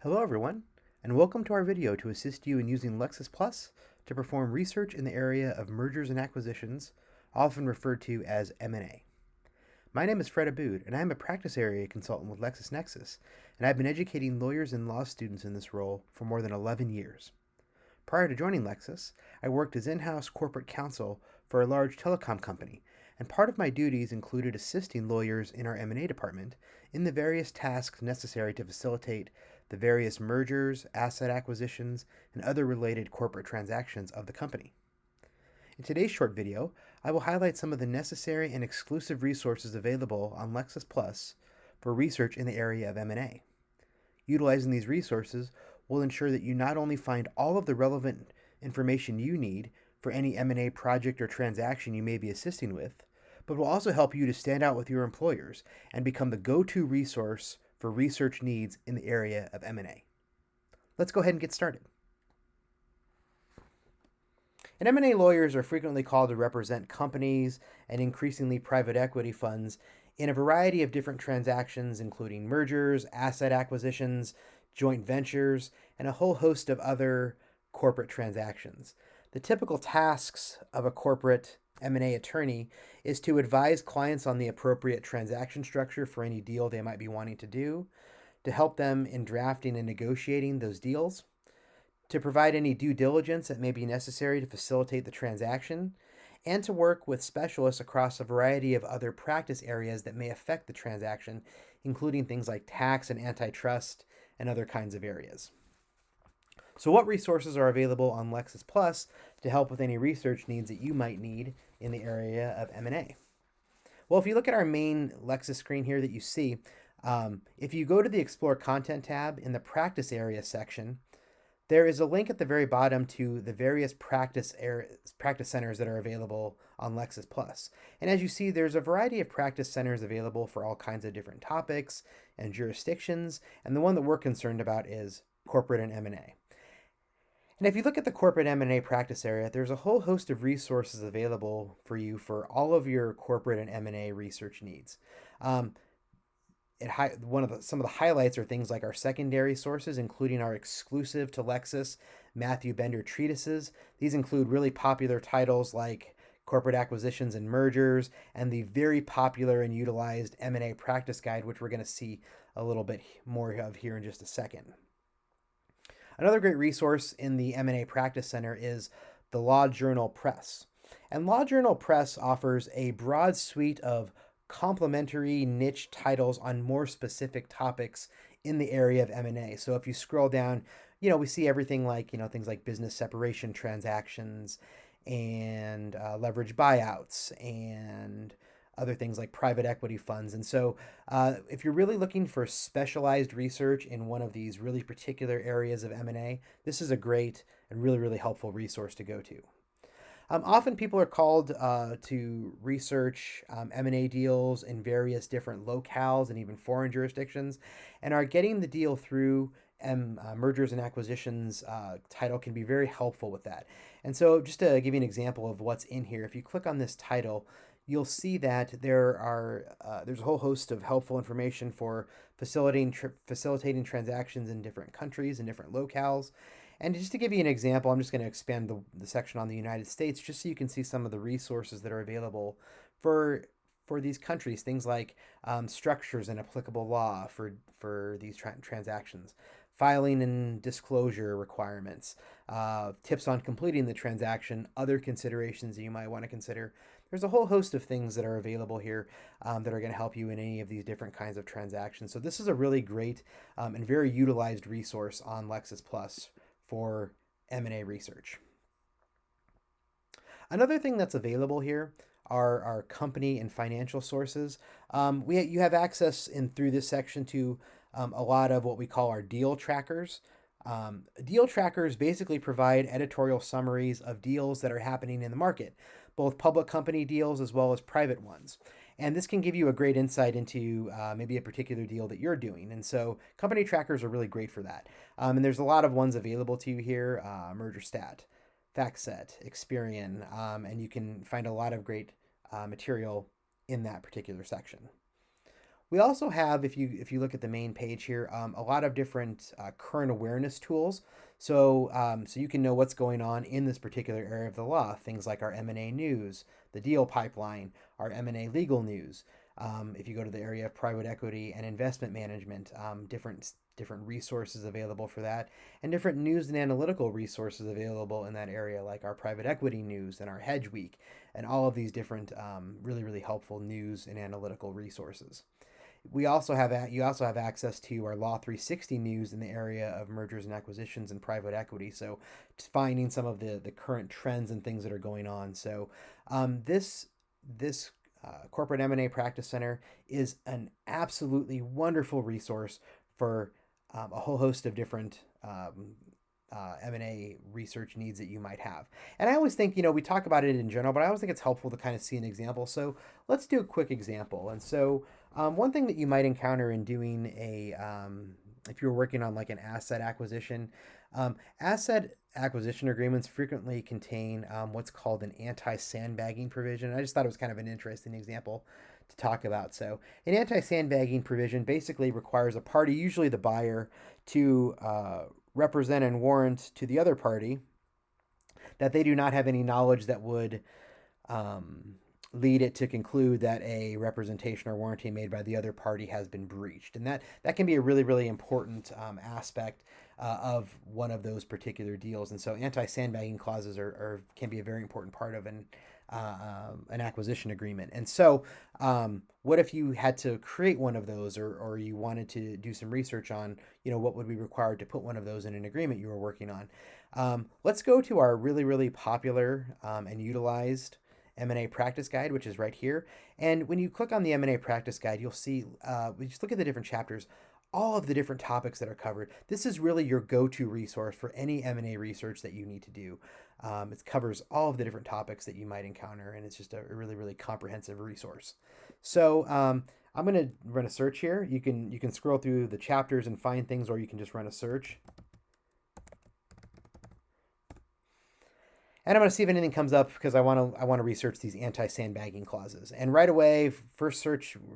Hello everyone, and welcome to our video to assist you in using Lexis Plus to perform research in the area of mergers and acquisitions, often referred to as M&A. My name is Fred Abood, and I am a practice area consultant with LexisNexis, and I've been educating lawyers and law students in this role for more than 11 years. Prior to joining Lexis, I worked as in-house corporate counsel for a large telecom company, and part of my duties included assisting lawyers in our M&A department in the various tasks necessary to facilitate the various mergers, asset acquisitions, and other related corporate transactions of the company. In today's short video, I will highlight some of the necessary and exclusive resources available on Lexis Plus for research in the area of M&A. Utilizing these resources will ensure that you not only find all of the relevant information you need for any M&A project or transaction you may be assisting with, but will also help you to stand out with your employers and become the go-to resource for research needs in the area of M&A. Let's go ahead and get started. And M&A lawyers are frequently called to represent companies and increasingly private equity funds in a variety of different transactions, including mergers, asset acquisitions, joint ventures, and a whole host of other corporate transactions. The typical tasks of a corporate M&A attorney is to advise clients on the appropriate transaction structure for any deal they might be wanting to do, to help them in drafting and negotiating those deals, to provide any due diligence that may be necessary to facilitate the transaction, and to work with specialists across a variety of other practice areas that may affect the transaction, including things like tax and antitrust and other kinds of areas. So what resources are available on Lexis Plus to help with any research needs that you might need in the area of M&A? Well, if you look at our main Lexis screen here that you see, if you go to the Explore Content tab in the Practice Area section, there is a link at the very bottom to the various practice centers that are available on Lexis Plus. And as you see, there's a variety of practice centers available for all kinds of different topics and jurisdictions. And the one that we're concerned about is corporate and M&A. And if you look at the corporate M&A practice area, there's a whole host of resources available for you for all of your corporate and M&A research needs. Some of the highlights are things like our secondary sources, including our exclusive to Lexis Matthew Bender treatises. These include really popular titles like Corporate Acquisitions and Mergers and the very popular and utilized M&A Practice Guide, which we're going to see a little bit more of here in just a second. Another great resource in the M&A Practice Center is the Law Journal Press. And Law Journal Press offers a broad suite of complementary niche titles on more specific topics in the area of M&A. So if you scroll down, we see everything like, things like business separation transactions and leverage buyouts and other things like private equity funds. And so if you're really looking for specialized research in one of these really particular areas of M&A, this is a great and really, really helpful resource to go to. Often people are called to research M&A deals in various different locales and even foreign jurisdictions, and are getting the deal through mergers and acquisitions title can be very helpful with that. And so just to give you an example of what's in here, if you click on this title, you'll see that there's a whole host of helpful information for facilitating transactions in different countries and different locales. And just to give you an example, I'm just going to expand the section on the United States just so you can see some of the resources that are available for these countries, things like structures and applicable law for these transactions, filing and disclosure requirements, tips on completing the transaction, other considerations that you might want to consider. There's a whole host of things that are available here that are going to help you in any of these different kinds of transactions. So this is a really great and very utilized resource on Lexis Plus for M&A research. Another thing that's available here are our company and financial sources. You have access through this section to a lot of what we call our deal trackers. Deal trackers basically provide editorial summaries of deals that are happening in the market, both public company deals as well as private ones. And this can give you a great insight into maybe a particular deal that you're doing. And so company trackers are really great for that. And there's a lot of ones available to you here, MergerStat, FactSet, Experian, and you can find a lot of great material in that particular section. We also have, if you look at the main page here, a lot of different current awareness tools. So you can know what's going on in this particular area of the law. Things like our M&A news, the deal pipeline, our M&A legal news. If you go to the area of private equity and investment management, different resources available for that, and different news and analytical resources available in that area, like our private equity news and our hedge week, and all of these different really helpful news and analytical resources. You also have access to our Law 360 news in the area of mergers and acquisitions and private equity. So just finding some of the current trends and things that are going on. So this corporate M&A practice center is an absolutely wonderful resource for a whole host of different M&A research needs that you might have. And I always think, we talk about it in general, but I always think it's helpful to kind of see an example. So let's do a quick example. And so one thing that you might encounter in doing if you're working on like an asset acquisition agreements frequently contain what's called an anti-sandbagging provision. I just thought it was kind of an interesting example to talk about. So an anti-sandbagging provision basically requires a party, usually the buyer, to represent and warrant to the other party that they do not have any knowledge that would lead it to conclude that a representation or warranty made by the other party has been breached. And that can be a really important aspect of one of those particular deals. And so anti-sandbagging clauses can be a very important part of an acquisition agreement. And so what if you had to create one of those, or you wanted to do some research on, what would be required to put one of those in an agreement you were working on? Let's go to our really popular and utilized M&A practice guide, which is right here. And when you click on the M&A practice guide, you'll see, we just look at the different chapters, all of the different topics that are covered. This is really your go-to resource for any M&A research that you need to do. It covers all of the different topics that you might encounter, and it's just a really comprehensive resource. So I'm going to run a search here. You can scroll through the chapters and find things, or you can just run a search. And I'm going to see if anything comes up because I want to research these anti-sandbagging clauses. And right away, when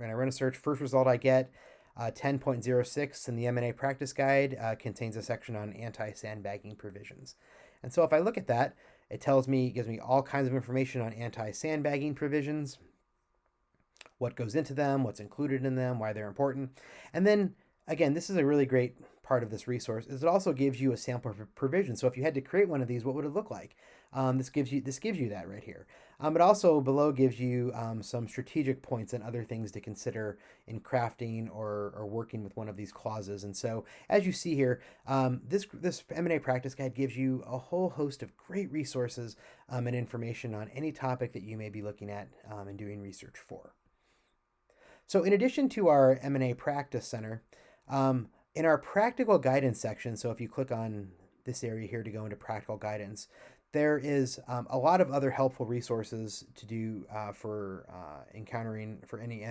I run a search, first result I get 10.06 in the M&A practice guide contains a section on anti-sandbagging provisions. And so if I look at that, it gives me all kinds of information on anti-sandbagging provisions, what goes into them, what's included in them, why they're important. And then again, this is a really great part of this resource, is it also gives you a sample provision. So if you had to create one of these, what would it look like? This gives you that right here. It also below gives you some strategic points and other things to consider in crafting or working with one of these clauses. And so as you see here, this M&A practice guide gives you a whole host of great resources and information on any topic that you may be looking at and doing research for. So in addition to our M&A practice center, in our practical guidance section, so if you click on this area here to go into practical guidance, there is a lot of other helpful resources to do for any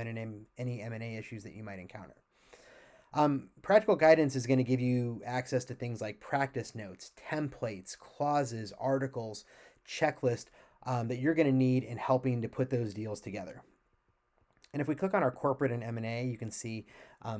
M&A issues that you might encounter. Practical guidance is going to give you access to things like practice notes, templates, clauses, articles, checklist that you're going to need in helping to put those deals together. And if we click on our corporate and M&A, you can see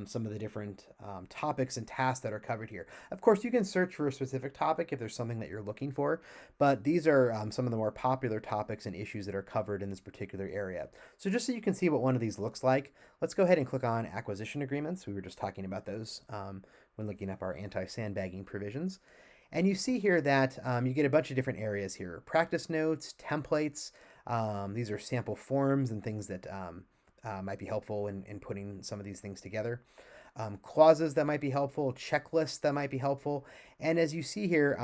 some of the different topics and tasks that are covered here. Of course, you can search for a specific topic if there's something that you're looking for, but these are some of the more popular topics and issues that are covered in this particular area. So just so you can see what one of these looks like, let's go ahead and click on acquisition agreements. We were just talking about those when looking up our anti-sandbagging provisions. And you see here that you get a bunch of different areas here. Practice notes, templates, these are sample forms and things that might be helpful in putting some of these things together. Clauses that might be helpful, checklists that might be helpful. And as you see here,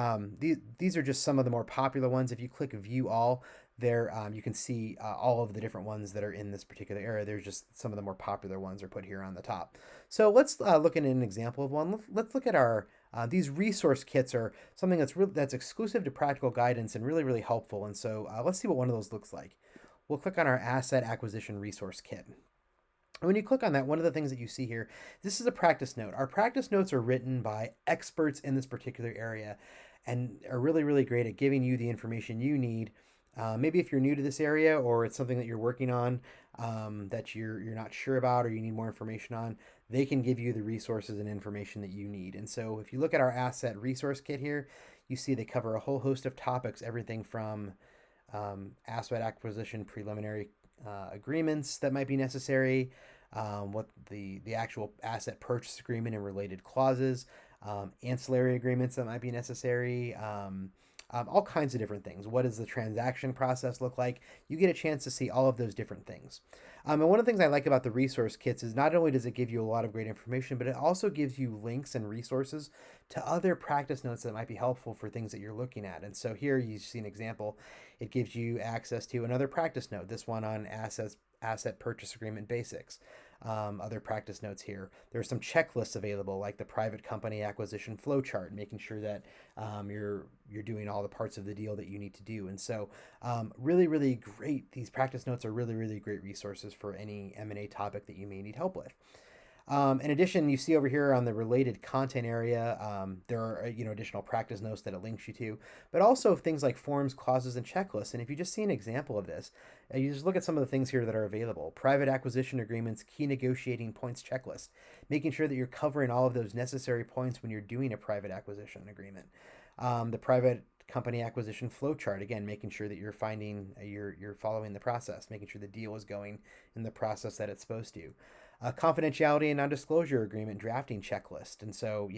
these are just some of the more popular ones. If you click view all, there you can see all of the different ones that are in this particular area. There's just some of the more popular ones are put here on the top. So let's look at an example of one. Let's look at our these resource kits are something that's exclusive to practical guidance and really helpful. And so let's see what one of those looks like. We'll click on our asset acquisition resource kit. And when you click on that, one of the things that you see here, this is a practice note. Our practice notes are written by experts in this particular area and are really great at giving you the information you need. Maybe if you're new to this area or it's something that you're working on, that you're not sure about or you need more information on, they can give you the resources and information that you need. And so if you look at our asset resource kit here, you see they cover a whole host of topics, everything from asset acquisition preliminary agreements that might be necessary, what the actual asset purchase agreement and related clauses, ancillary agreements that might be necessary, all kinds of different things. What does the transaction process look like? You get a chance to see all of those different things. And one of the things I like about the resource kits is not only does it give you a lot of great information, but it also gives you links and resources to other practice notes that might be helpful for things that you're looking at. And so here you see an example. It gives you access to another practice note, this one on asset purchase agreement basics. Other practice notes here. There's some checklists available, like the private company acquisition flow chart, making sure that you're doing all the parts of the deal that you need to do. And so, really, really great. These practice notes are really, really great resources for any M&A topic that you may need help with. In addition, you see over here on the related content area, there are additional practice notes that it links you to, but also things like forms, clauses, and checklists. And if you just see an example of this, you just look at some of the things here that are available. Private acquisition agreements, key negotiating points checklist, making sure that you're covering all of those necessary points when you're doing a private acquisition agreement. The private company acquisition flow chart, again, making sure that you're following the process, making sure the deal is going in the process that it's supposed to. A confidentiality and non-disclosure agreement drafting checklist. And so,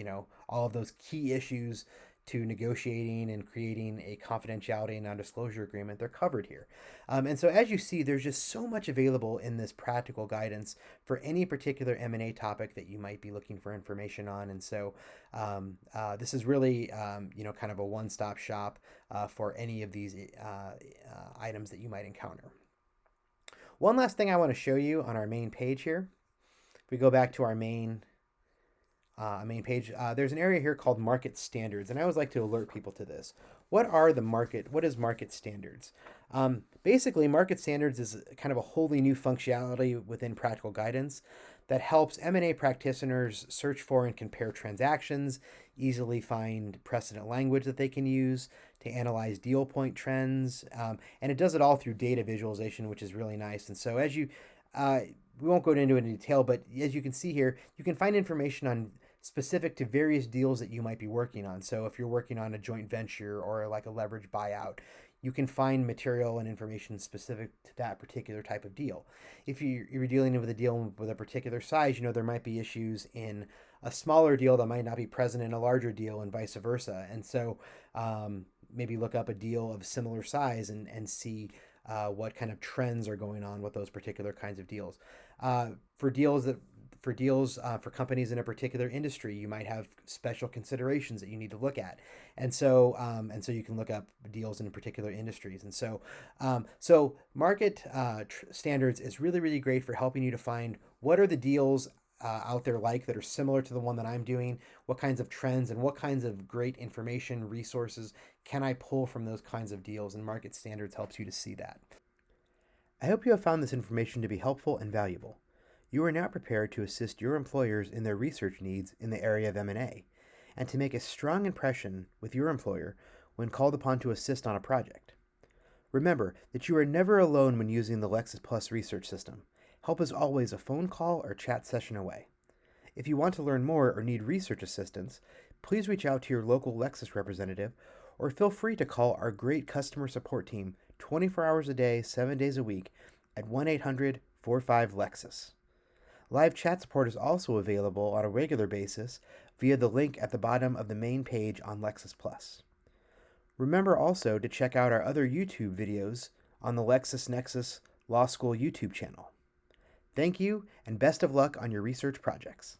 all of those key issues to negotiating and creating a confidentiality and non-disclosure agreement, they're covered here. And so as you see, there's just so much available in this practical guidance for any particular M&A topic that you might be looking for information on. And so this is really, kind of a one-stop shop for any of these items that you might encounter. One last thing I want to show you on our main page here. If we go back to our main page, there's an area here called market standards, and I always like to alert people to this. What is market standards? Basically, market standards is kind of a wholly new functionality within practical guidance that helps M&A practitioners search for and compare transactions, easily find precedent language that they can use to analyze deal point trends, and it does it all through data visualization, which is really nice. And so we won't go into it in detail, but as you can see here, you can find information on specific to various deals that you might be working on. So if you're working on a joint venture or like a leverage buyout, you can find material and information specific to that particular type of deal. If you're dealing with a deal with a particular size, there might be issues in a smaller deal that might not be present in a larger deal and vice versa. And so maybe look up a deal of similar size and see what kind of trends are going on with those particular kinds of deals. For companies in a particular industry, you might have special considerations that you need to look at, and so you can look up deals in particular industries. And so market standards is really, really great for helping you to find what are the deals out there that are similar to the one that I'm doing, what kinds of trends and what kinds of great information resources can I pull from those kinds of deals, and market standards helps you to see that. I hope you have found this information to be helpful and valuable. You are now prepared to assist your employers in their research needs in the area of M&A, and to make a strong impression with your employer when called upon to assist on a project. Remember that you are never alone when using the Lexis Plus research system. Help is always a phone call or chat session away. If you want to learn more or need research assistance, please reach out to your local Lexis representative or feel free to call our great customer support team 24 hours a day, 7 days a week at 1-800-45-LEXIS. Live chat support is also available on a regular basis via the link at the bottom of the main page on Lexis Plus. Remember also to check out our other YouTube videos on the LexisNexis Law School YouTube channel. Thank you, and best of luck on your research projects.